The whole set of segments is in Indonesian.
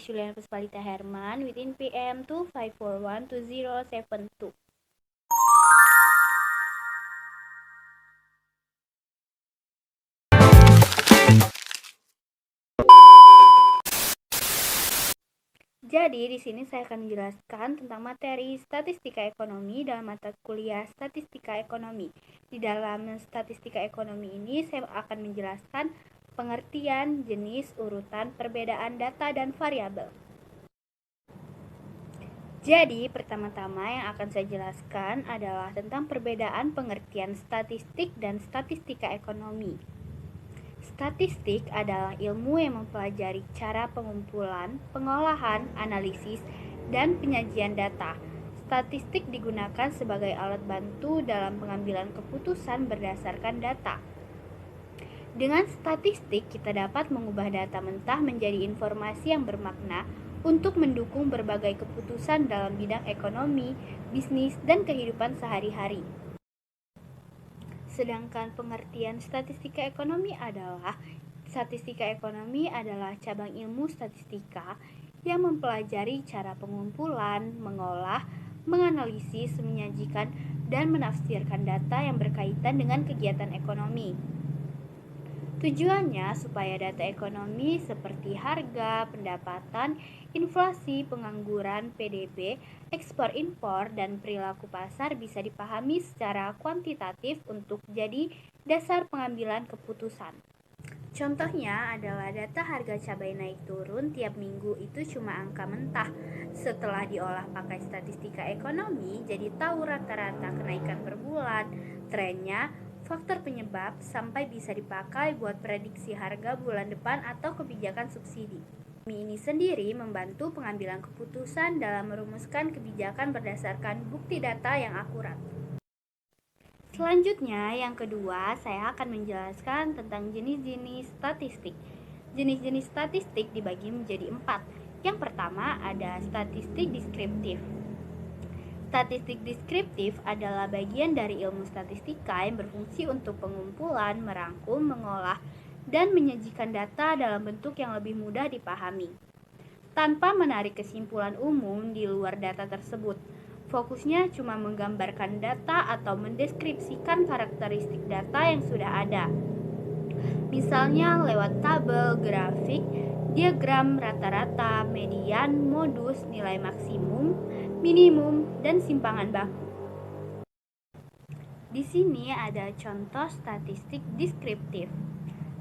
is Juliana Puspalita Herman within PM 25412072. Jadi, di sini saya akan menjelaskan tentang materi statistika ekonomi dalam mata kuliah statistika ekonomi. Di dalam statistika ekonomi ini, saya akan menjelaskan pengertian, jenis, urutan, perbedaan data, dan variabel. Jadi, pertama-tama yang akan saya jelaskan adalah tentang perbedaan pengertian statistik dan statistika ekonomi. Statistik adalah ilmu yang mempelajari cara pengumpulan, pengolahan, analisis, dan penyajian data. Statistik digunakan sebagai alat bantu dalam pengambilan keputusan berdasarkan data. Dengan statistik, kita dapat mengubah data mentah menjadi informasi yang bermakna untuk mendukung berbagai keputusan dalam bidang ekonomi, bisnis, dan kehidupan sehari-hari. Sedangkan pengertian statistika ekonomi adalah cabang ilmu statistika yang mempelajari cara pengumpulan, mengolah, menganalisis, menyajikan, dan menafsirkan data yang berkaitan dengan kegiatan ekonomi. Tujuannya supaya data ekonomi seperti harga, pendapatan, inflasi, pengangguran, PDB, ekspor-impor, dan perilaku pasar bisa dipahami secara kuantitatif untuk jadi dasar pengambilan keputusan. Contohnya adalah data harga cabai naik turun tiap minggu itu cuma angka mentah. Setelah diolah pakai statistika ekonomi, jadi tahu rata-rata kenaikan per bulan, trennya, faktor penyebab, sampai bisa dipakai buat prediksi harga bulan depan atau kebijakan subsidi. Ini sendiri membantu pengambilan keputusan dalam merumuskan kebijakan berdasarkan bukti data yang akurat. Selanjutnya, yang kedua, saya akan menjelaskan tentang jenis-jenis statistik. Jenis-jenis statistik dibagi menjadi 4. Yang pertama ada statistik deskriptif. Statistik deskriptif adalah bagian dari ilmu statistika yang berfungsi untuk pengumpulan, merangkum, mengolah, dan menyajikan data dalam bentuk yang lebih mudah dipahami, tanpa menarik kesimpulan umum di luar data tersebut. Fokusnya cuma menggambarkan data atau mendeskripsikan karakteristik data yang sudah ada. Misalnya lewat tabel, grafik, diagram rata-rata, median, modus, nilai maksimum, minimum, dan simpangan baku. Di sini ada contoh statistik deskriptif.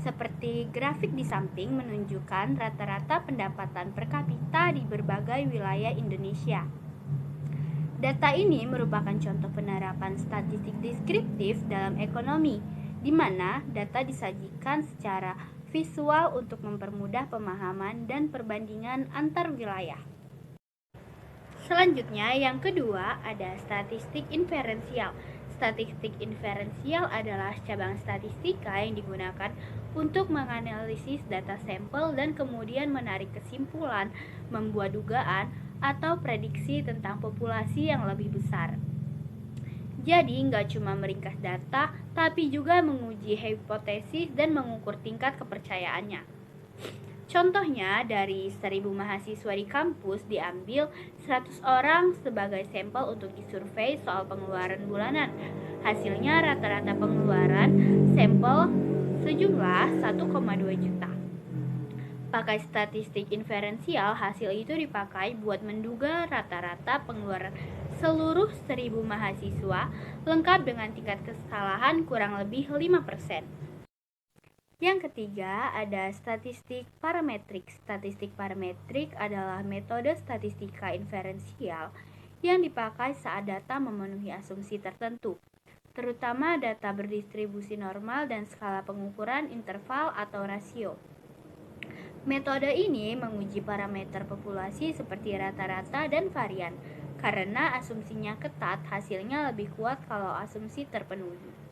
Seperti grafik di samping menunjukkan rata-rata pendapatan per kapita di berbagai wilayah Indonesia. Data ini merupakan contoh penerapan statistik deskriptif dalam ekonomi, di mana data disajikan secara visual untuk mempermudah pemahaman dan perbandingan antar wilayah. Selanjutnya, yang kedua ada statistik inferensial. Statistik inferensial adalah cabang statistika yang digunakan untuk menganalisis data sampel dan kemudian menarik kesimpulan, membuat dugaan, atau prediksi tentang populasi yang lebih besar. Jadi, nggak cuma meringkas data, tapi juga menguji hipotesis dan mengukur tingkat kepercayaannya. Contohnya, dari 1000 mahasiswa di kampus diambil 100 orang sebagai sampel untuk disurvei soal pengeluaran bulanan. Hasilnya rata-rata pengeluaran sampel sejumlah 1,2 juta. Pakai statistik inferensial, hasil itu dipakai buat menduga rata-rata pengeluaran seluruh 1000 mahasiswa lengkap dengan tingkat kesalahan kurang lebih 5%. Yang ketiga ada statistik parametrik. Statistik parametrik adalah metode statistika inferensial yang dipakai saat data memenuhi asumsi tertentu, terutama data berdistribusi normal dan skala pengukuran interval atau rasio. Metode ini menguji parameter populasi seperti rata-rata dan varian. Karena asumsinya ketat, hasilnya lebih kuat kalau asumsi terpenuhi.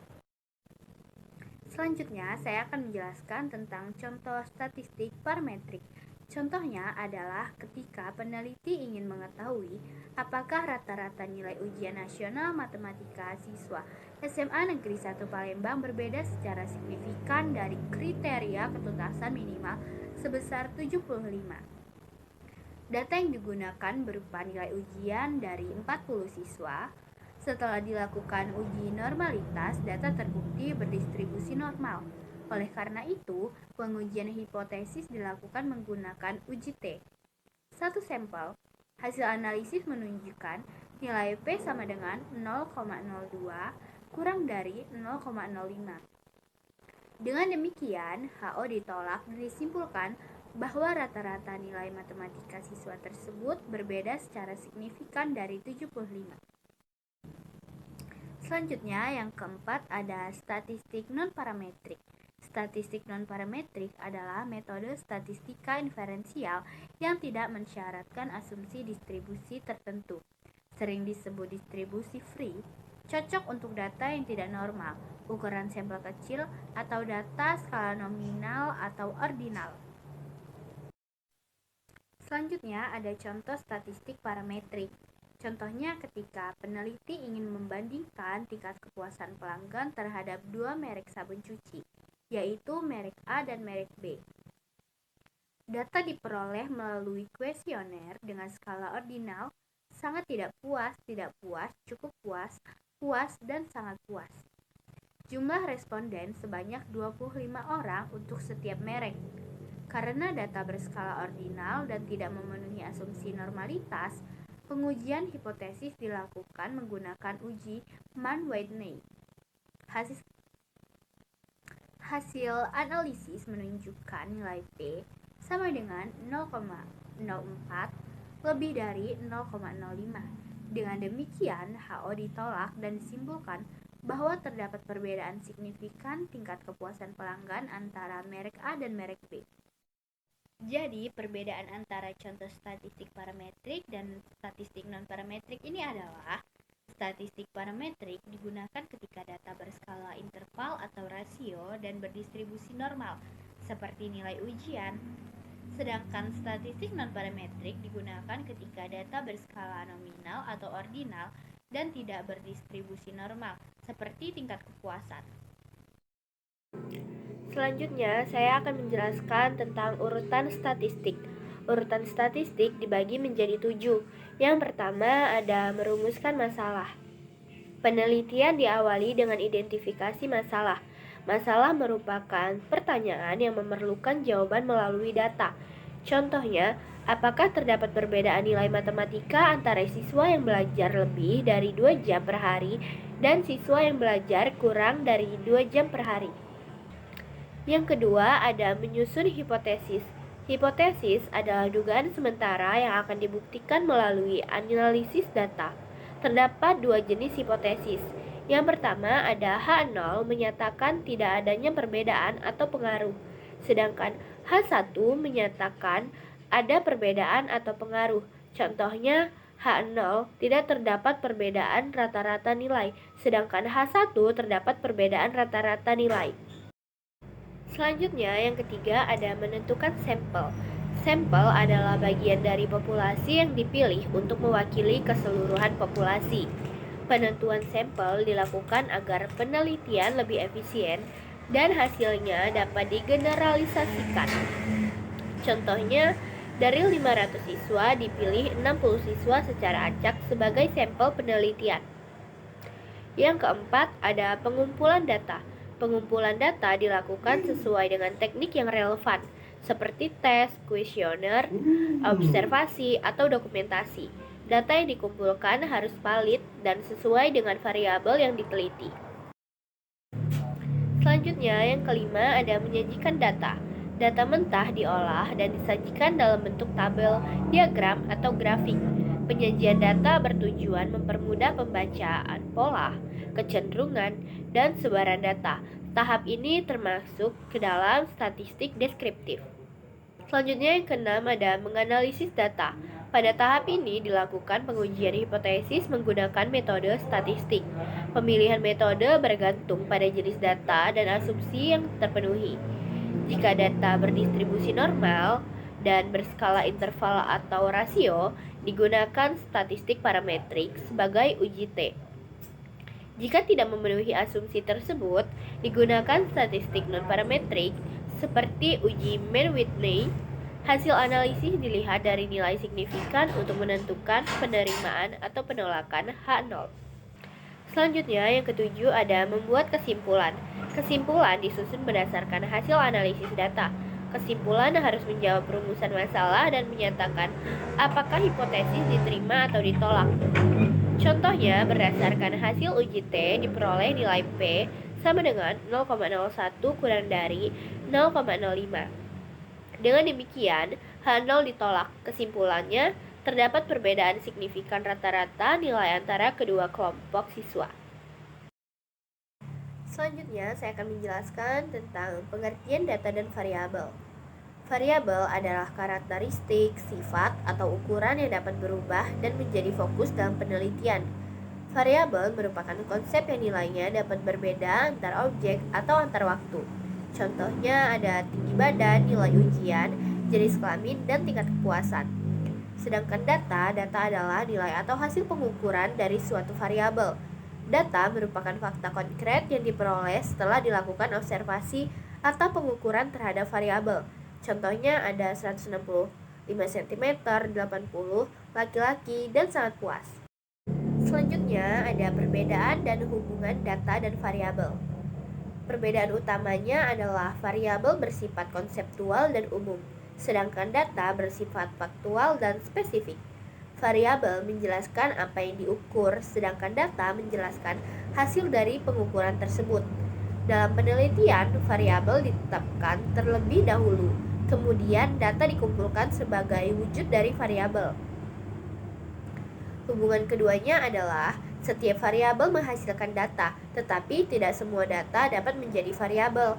Selanjutnya, saya akan menjelaskan tentang contoh statistik parametrik. Contohnya adalah ketika peneliti ingin mengetahui apakah rata-rata nilai ujian nasional matematika siswa SMA Negeri 1 Palembang berbeda secara signifikan dari kriteria ketuntasan minimal sebesar 75. Data yang digunakan berupa nilai ujian dari 40 siswa. Setelah dilakukan uji normalitas, data terbukti berdistribusi normal. Oleh karena itu, pengujian hipotesis dilakukan menggunakan uji T. Satu sampel. Hasil analisis menunjukkan nilai P sama dengan 0,02 kurang dari 0,05. Dengan demikian, HO ditolak dan disimpulkan bahwa rata-rata nilai matematika siswa tersebut berbeda secara signifikan dari 75. Selanjutnya, yang keempat ada statistik non-parametrik. Statistik non-parametrik adalah metode statistika inferensial yang tidak mensyaratkan asumsi distribusi tertentu. Sering disebut distribusi free, cocok untuk data yang tidak normal, ukuran sampel kecil, atau data skala nominal atau ordinal. Selanjutnya ada contoh statistik parametrik. Contohnya ketika peneliti ingin membandingkan tingkat kepuasan pelanggan terhadap dua merek sabun cuci, yaitu merek A dan merek B. Data diperoleh melalui kuesioner dengan skala ordinal, sangat tidak puas, cukup puas, puas, dan sangat puas. Jumlah responden sebanyak 25 orang untuk setiap merek. Karena data berskala ordinal dan tidak memenuhi asumsi normalitas, pengujian hipotesis dilakukan menggunakan uji Mann-Whitney. Hasil analisis menunjukkan nilai P sama dengan 0,04 lebih dari 0,05. Dengan demikian, HO ditolak dan disimpulkan bahwa terdapat perbedaan signifikan tingkat kepuasan pelanggan antara merek A dan merek B. Jadi, perbedaan antara contoh statistik parametrik dan statistik non-parametrik ini adalah statistik parametrik digunakan ketika data berskala interval atau rasio dan berdistribusi normal, seperti nilai ujian. Sedangkan statistik non-parametrik digunakan ketika data berskala nominal atau ordinal dan tidak berdistribusi normal, seperti tingkat kepuasan. Selanjutnya, saya akan menjelaskan tentang urutan statistik. Urutan statistik dibagi menjadi 7. Yang pertama ada merumuskan masalah. Penelitian diawali dengan identifikasi masalah. Masalah merupakan pertanyaan yang memerlukan jawaban melalui data. Contohnya, apakah terdapat perbedaan nilai matematika antara siswa yang belajar lebih dari 2 jam per hari dan siswa yang belajar kurang dari 2 jam per hari? Yang kedua ada menyusun hipotesis. Hipotesis adalah dugaan sementara yang akan dibuktikan melalui analisis data. Terdapat 2 jenis hipotesis. Yang pertama ada H0 menyatakan tidak adanya perbedaan atau pengaruh, sedangkan H1 menyatakan ada perbedaan atau pengaruh. Contohnya H0 tidak terdapat perbedaan rata-rata nilai, sedangkan H1 terdapat perbedaan rata-rata nilai. Selanjutnya, yang ketiga ada menentukan sampel. Sampel adalah bagian dari populasi yang dipilih untuk mewakili keseluruhan populasi. Penentuan sampel dilakukan agar penelitian lebih efisien dan hasilnya dapat digeneralisasikan. Contohnya, dari 500 siswa dipilih 60 siswa secara acak sebagai sampel penelitian. Yang keempat ada pengumpulan data. Pengumpulan data dilakukan sesuai dengan teknik yang relevan, seperti tes, kuesioner, observasi, atau dokumentasi. Data yang dikumpulkan harus valid dan sesuai dengan variabel yang diteliti. Selanjutnya, yang kelima ada menyajikan data. Data mentah diolah dan disajikan dalam bentuk tabel, diagram, atau grafik. Penyajian data bertujuan mempermudah pembacaan pola, kecenderungan, dan sebaran data. Tahap ini termasuk ke dalam statistik deskriptif. Selanjutnya yang keenam ada menganalisis data. Pada tahap ini dilakukan pengujian hipotesis menggunakan metode statistik. Pemilihan metode bergantung pada jenis data dan asumsi yang terpenuhi. Jika data berdistribusi normal dan berskala interval atau rasio, digunakan statistik parametrik sebagai uji T. Jika tidak memenuhi asumsi tersebut, digunakan statistik non-parametrik seperti uji Mann-Whitney. Hasil analisis dilihat dari nilai signifikan untuk menentukan penerimaan atau penolakan H0. Selanjutnya, yang ketujuh ada membuat kesimpulan. Kesimpulan disusun berdasarkan hasil analisis data. Kesimpulan harus menjawab rumusan masalah dan menyatakan apakah hipotesis diterima atau ditolak. Contohnya, berdasarkan hasil uji T diperoleh nilai P sama dengan 0,01 kurang dari 0,05. Dengan demikian, H0 ditolak. Kesimpulannya, terdapat perbedaan signifikan rata-rata nilai antara kedua kelompok siswa. Selanjutnya, saya akan menjelaskan tentang pengertian data dan variabel. Variabel adalah karakteristik, sifat, atau ukuran yang dapat berubah dan menjadi fokus dalam penelitian. Variabel merupakan konsep yang nilainya dapat berbeda antar objek atau antar waktu. Contohnya ada tinggi badan, nilai ujian, jenis kelamin, dan tingkat kepuasan. Sedangkan data adalah nilai atau hasil pengukuran dari suatu variabel. Data merupakan fakta konkret yang diperoleh setelah dilakukan observasi atau pengukuran terhadap variabel. Contohnya ada 165 cm, 80, laki-laki, dan sangat puas. Selanjutnya ada perbedaan dan hubungan data dan variabel. Perbedaan utamanya adalah variabel bersifat konseptual dan umum, sedangkan data bersifat faktual dan spesifik. Variabel menjelaskan apa yang diukur, sedangkan data menjelaskan hasil dari pengukuran tersebut. Dalam penelitian, variabel ditetapkan terlebih dahulu, kemudian data dikumpulkan sebagai wujud dari variabel. Hubungan keduanya adalah setiap variabel menghasilkan data, tetapi tidak semua data dapat menjadi variabel.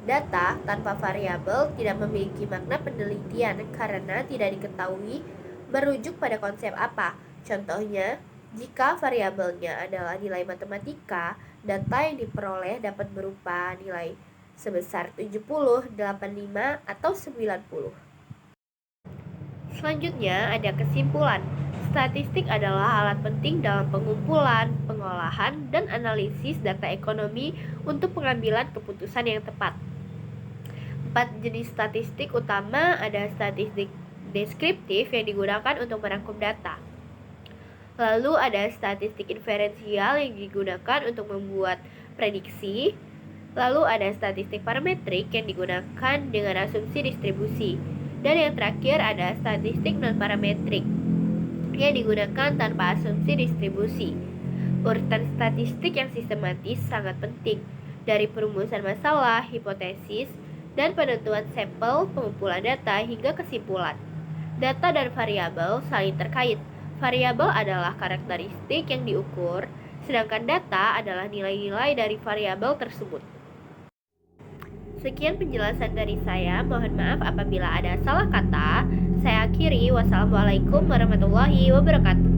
Data tanpa variabel tidak memiliki makna penelitian karena tidak diketahui merujuk pada konsep apa. Contohnya, jika variabelnya adalah nilai matematika, data yang diperoleh dapat berupa nilai sebesar 70, 85, atau 90. Selanjutnya ada kesimpulan. Statistik adalah alat penting dalam pengumpulan, pengolahan, dan analisis data ekonomi untuk pengambilan keputusan yang tepat. 4 jenis statistik utama ada statistik deskriptif yang digunakan untuk merangkum data. Lalu ada statistik inferensial yang digunakan untuk membuat prediksi. Lalu ada statistik parametrik yang digunakan dengan asumsi distribusi. Dan yang terakhir ada statistik non-parametrik yang digunakan tanpa asumsi distribusi. Urutan statistik yang sistematis sangat penting, dari perumusan masalah, hipotesis, dan penentuan sampel, pengumpulan data, hingga kesimpulan. Data dan variabel saling terkait. Variabel adalah karakteristik yang diukur, sedangkan data adalah nilai-nilai dari variabel tersebut. Sekian penjelasan dari saya, mohon maaf apabila ada salah kata. Saya akhiri, wassalamualaikum warahmatullahi wabarakatuh.